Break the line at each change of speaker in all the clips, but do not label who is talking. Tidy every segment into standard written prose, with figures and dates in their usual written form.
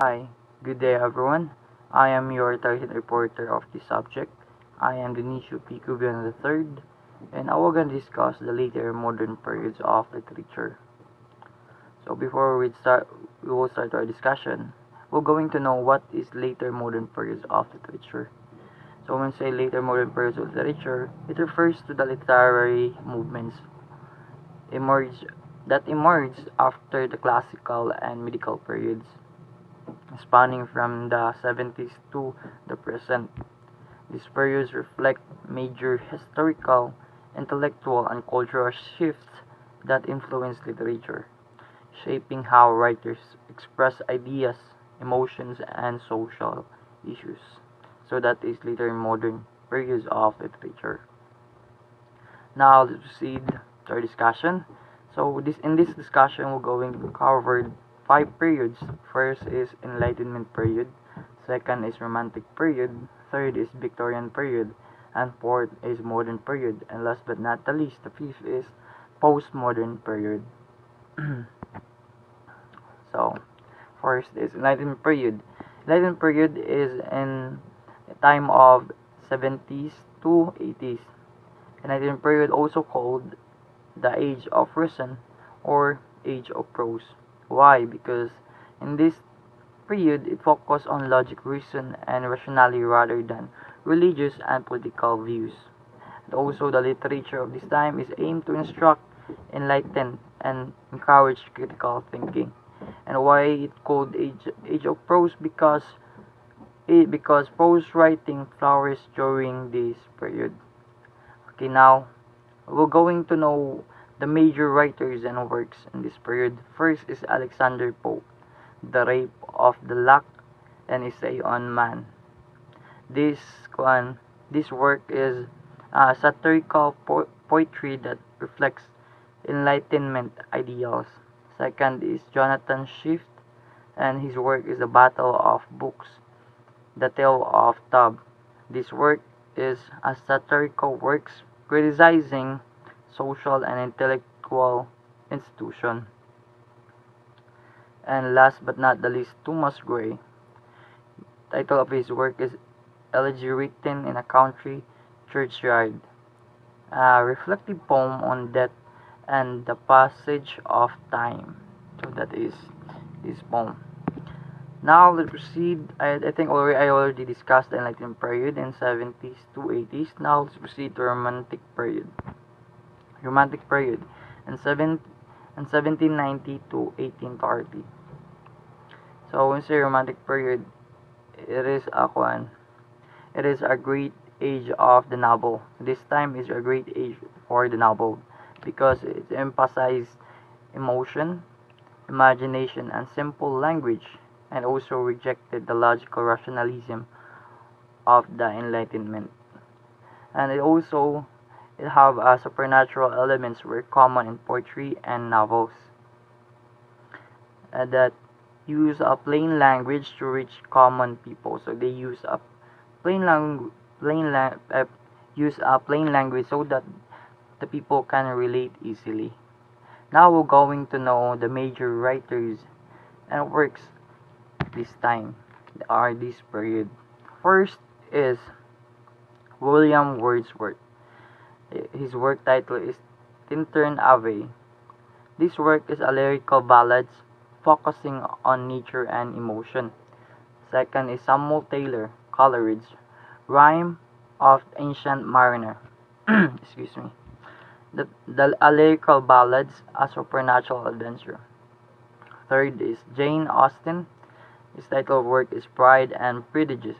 Hi, good day everyone. I am your target reporter of this subject. I am Denisio P. Cubian III, and I will gonna discuss the later modern periods of literature. So before we will start our discussion. We're going to know what is later modern periods of literature. So when we say later modern periods of literature, it refers to the literary movements emerge that emerged after the classical and medieval periods, spanning from the 70s to the present. These periods reflect major historical, intellectual, and cultural shifts that influence literature, shaping how writers express ideas, emotions, and social issues. So that is later modern periods of literature. Now let's proceed to our discussion. So in this discussion we're going to cover five periods. First is Enlightenment period, second is Romantic period, third is Victorian period, and fourth is Modern period, and last but not the least, the fifth is Postmodern period. So first is Enlightenment period. Enlightenment period is in a time of 70s to 80s. Enlightenment period also called the Age of Reason or Age of Prose. Why? Because in this period it focused on logic, reason, and rationality rather than religious and political views. And also the literature of this time is aimed to instruct, enlighten, and encourage critical thinking. And why it called Age of Prose? Because prose writing flourished during this period. Okay, now we're going to know the major writers and works in this period. First is Alexander Pope, The Rape of the Lock, and Essay on Man. This one, this work is satirical poetry that reflects Enlightenment ideals. Second is Jonathan Swift, and his work is The Battle of Books, The Tale of Tub. This work is a satirical works criticizing social and intellectual institution. And last but not the least, Thomas Gray. Title of his work is Elegy Written in a Country Churchyard, a reflective poem on death and the passage of time. So that is this poem. Now let's proceed. I think I already discussed the Enlightenment period in 70s to 80s. Now let's proceed to Romantic period. Romantic period in 1790 to 1830. So when we say Romantic period, it is a kwan. It is a great age of the novel. This time is a great age for the novel because it emphasizes emotion, imagination, and simple language, and also rejected the logical rationalism of the Enlightenment. And it have supernatural elements were common in poetry and novels that use a plain language to reach common people. So they use a plain language, plain la- use a plain language so that the people can relate easily. Now we're going to know the major writers and works this time are this period. First is William Wordsworth. His work title is Tintern Abbey. This work is a lyrical ballads focusing on nature and emotion. Second is Samuel Taylor Coleridge, Rime of Ancient Mariner. Excuse me. A lyrical ballads, a supernatural adventure. Third is Jane Austen. His title of work is Pride and Prejudice.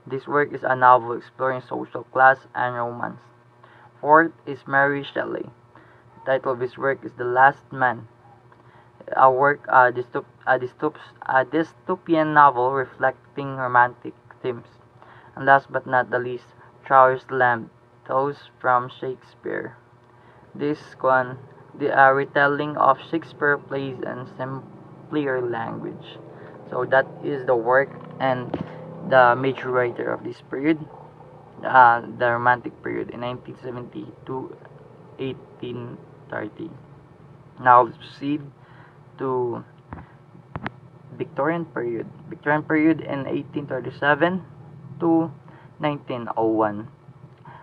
This work is a novel exploring social class and romance. Fourth is Mary Shelley. The title of his work is The Last Man, a dystopian novel reflecting romantic themes. And last but not the least, Charles Lamb, Those from Shakespeare. This one, the retelling of Shakespeare plays in simpler language. So that is the work and the major writer of this period, the Romantic period in 1970 to 1830. Now let's proceed to Victorian period. Victorian period in 1837 to 1901.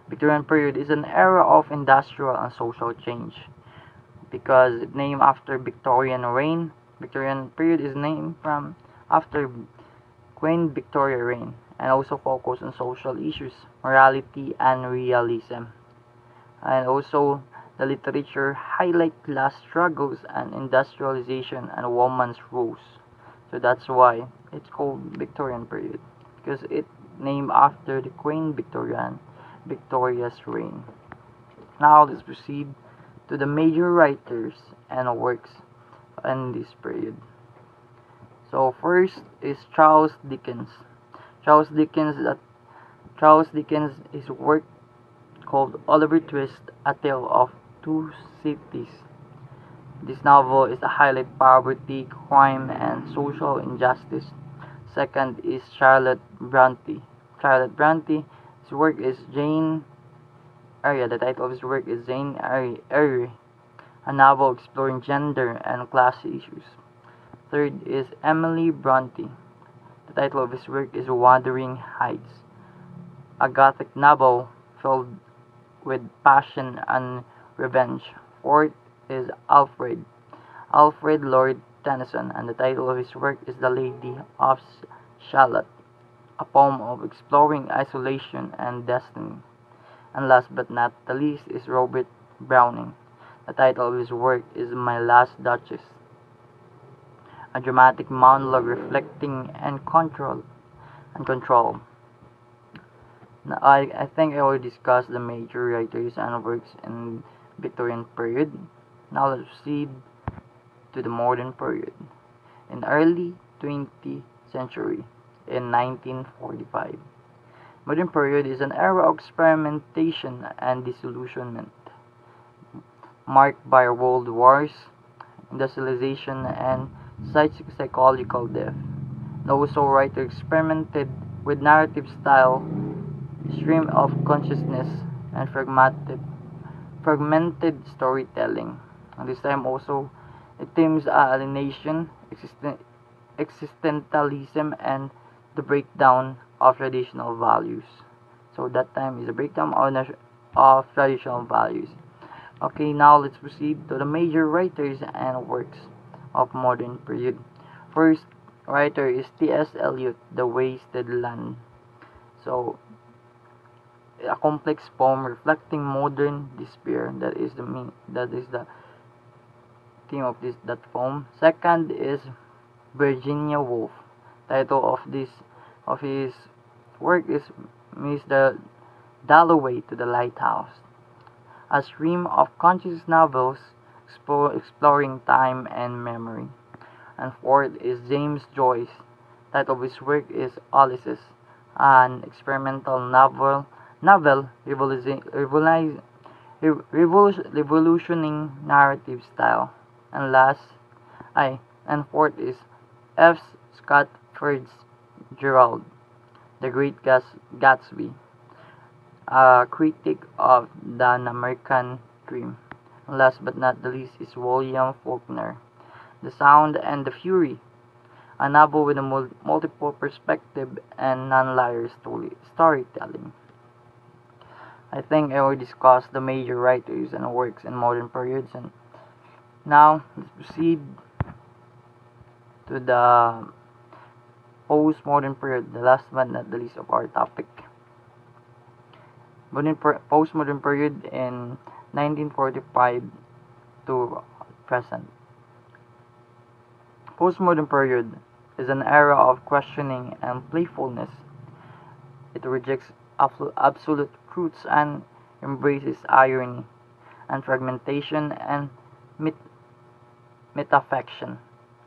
Victorian period is an era of industrial and social change because it's named after Victorian reign. Victorian period is named from after Queen Victoria reign and also focus on social issues, morality, and realism. And also the literature highlight class struggles and industrialization and women's roles. So that's why it's called Victorian period because it named after the Queen Victoria's reign. Now let's proceed to the major writers and works in this period. So first is Charles Dickens. Charles Dickens Charles Dickens his work called Oliver Twist: A Tale of Two Cities. This novel is a highlight poverty, crime, and social injustice. Second is Charlotte Bronte. Charlotte Bronte, his work is Jane Eyre. The title of his work is Jane Eyre, a novel exploring gender and class issues. Third is Emily Bronte. The title of his work is Wuthering Heights, a gothic novel filled with passion and revenge. Fourth is Alfred Lord Tennyson, and the title of his work is The Lady of Shalott, a poem of exploring isolation and destiny. And last but not the least is Robert Browning. The title of his work is My Last Duchess, a dramatic monologue reflecting and control. Now, I think I already discussed the major writers and works in Victorian period. Now let's proceed to the modern period. In early 20th century, in 1945. Modern period is an era of experimentation and disillusionment, marked by world wars, industrialization, and psychological death. The also writer experimented with narrative style, stream of consciousness, and fragmented storytelling. At this time also, it themes alienation, existentialism, and the breakdown of traditional values. So that time is a breakdown of traditional values. Okay, now let's proceed to the major writers and works of modern period. First writer is T.S. Eliot, The Wasted Land. So a complex poem reflecting modern despair. That is the theme of that poem. Second is Virginia Woolf. Title of his work is Mr. Dalloway to the Lighthouse, a stream of conscious novels exploring time and memory. And fourth is James Joyce. Title of his work is Ulysses, an experimental novel revolutioning narrative style. And fourth is F. Scott Fitzgerald, The Great Gatsby, a critic of the American Dream. And last but not the least is William Faulkner, The Sound and the Fury, a novel with a multiple perspective and non-linear storytelling. I think I already discussed the major writers and works in modern periods, and now let's proceed to the postmodern period, the last but not the least of our topic. Postmodern period in 1945 to present. Postmodern period is an era of questioning and playfulness. It rejects absolute truths and embraces irony and fragmentation and metafiction.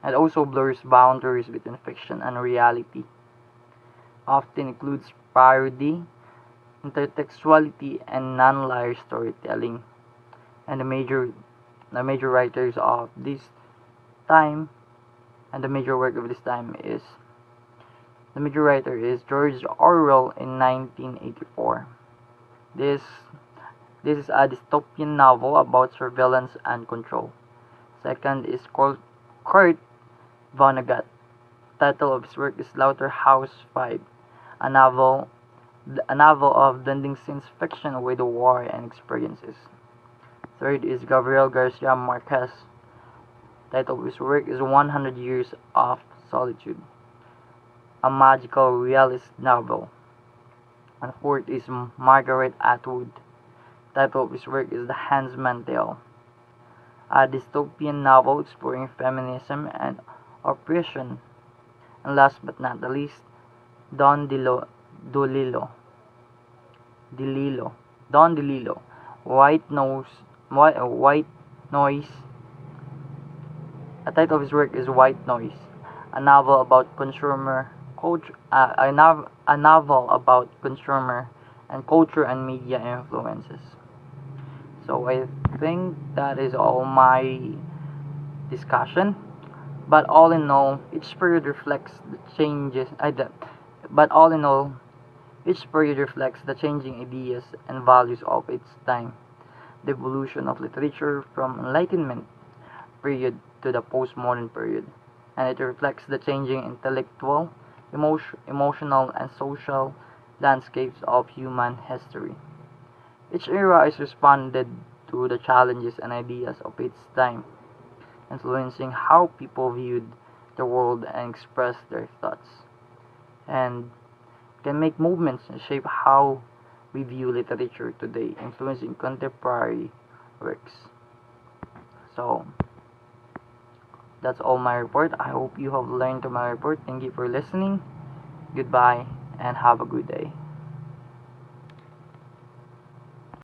It also blurs boundaries between fiction and reality. Often includes parody, intertextuality, and non-linear storytelling. And the major writers of this time and the major work of this time is the major writer is George Orwell in 1984. This is a dystopian novel about surveillance and control. Second is Kurt Vonnegut, Title of his work is Slaughterhouse-Five, a novel of blending science fiction with war and experiences. Third is Gabriel Garcia Marquez. Title of his work is 100 Years of Solitude, a magical realist novel. And fourth is Margaret Atwood. Title of his work is The Handmaid's Tale, a dystopian novel exploring feminism and oppression. And last but not the least, Don DeLillo, DeLillo, Don DeLillo, White Noise. The title of his work is White Noise, a novel about consumer culture, a novel about consumer and culture and media influences. So I think that is all my discussion. But all in all, each period reflects the changes. But all in all, each period reflects the changing ideas and values of its time. The evolution of literature from Enlightenment period to the postmodern period, and it reflects the changing intellectual, emotional, and social landscapes of human history. Each era is responded to the challenges and ideas of its time, influencing how people viewed the world and expressed their thoughts, and can make movements and shape how we view literature today, influencing contemporary works. So, that's all my report. I hope you have learned from my report. Thank you for listening. Goodbye and have a good day.